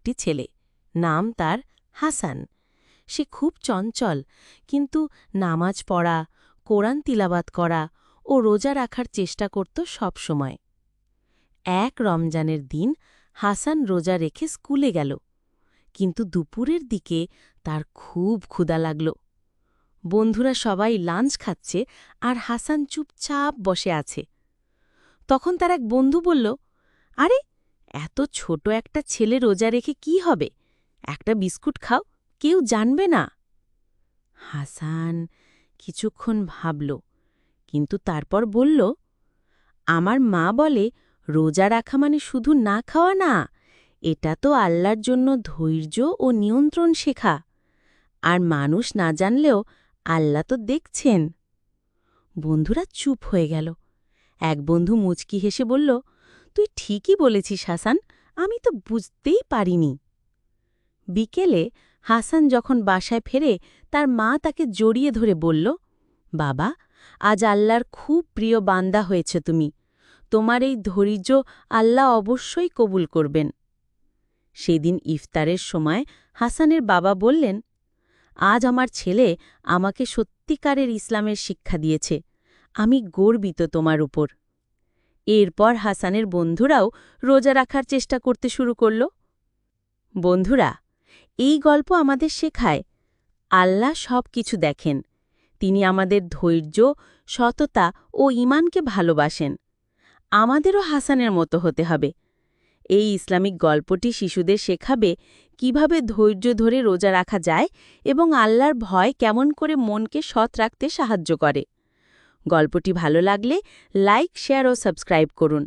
একটি ছেলে, নাম তার হাসান। সে খুব চঞ্চল, কিন্তু নামাজ পড়া, কোরআন তিলাবাত করা ও রোজা রাখার চেষ্টা করত সব সময়। এক রমজানের দিন হাসান রোজা রেখে স্কুলে গেল, কিন্তু দুপুরের দিকে তার খুব ক্ষুধা লাগল। বন্ধুরা সবাই লাঞ্চ খাচ্ছে আর হাসান চুপচাপ বসে আছে। তখন তার এক বন্ধু বলল, আরে, এত ছোট একটা ছেলে রোজা রেখে কি হবে? একটা বিস্কুট খাও, কেউ জানবে না। হাসান কিছুক্ষণ ভাবল, কিন্তু তারপর বলল, আমার মা বলে রোজা রাখা মানে শুধু না খাওয়া না, এটা তো আল্লাহর জন্য ধৈর্য ও নিয়ন্ত্রণ শেখা। আর মানুষ না জানলেও আল্লাহ তো দেখছেন। বন্ধুরা চুপ হয়ে গেল। এক বন্ধু মুচকি হেসে বলল, তুই ঠিকই বলেছিস হাসান, আমি তো বুঝতেই পারিনি। বিকেলে হাসান যখন বাসায় ফেরে, তার মা তাকে জড়িয়ে ধরে বলল, বাবা, আজ আল্লাহর খুব প্রিয় বান্দা হয়েছে তুমি। তোমার এই ধৈর্য আল্লাহ অবশ্যই কবুল করবেন। সেদিন ইফতারের সময় হাসানের বাবা বললেন, আজ আমার ছেলে আমাকে সত্যিকারের ইসলামের শিক্ষা দিয়েছে। আমি গর্বিত তোমার উপর। এরপর হাসানের বন্ধুরাও রোজা রাখার চেষ্টা করতে শুরু করল। বন্ধুরা, এই গল্প আমাদের শেখায়, আল্লাহ সব কিছু দেখেন। তিনি আমাদের ধৈর্য, সততা ও ঈমানকে ভালোবাসেন। আমাদেরও হাসানের মতো হতে হবে। এই ইসলামিক গল্পটি শিশুদের শেখাবে কিভাবে ধৈর্য ধরে রোজা রাখা যায় এবং আল্লাহর ভয় কেমন করে মনকে সৎ রাখতে সাহায্য করে। গল্পটি ভালো লাগলে লাইক, শেয়ার ও সাবস্ক্রাইব করুন।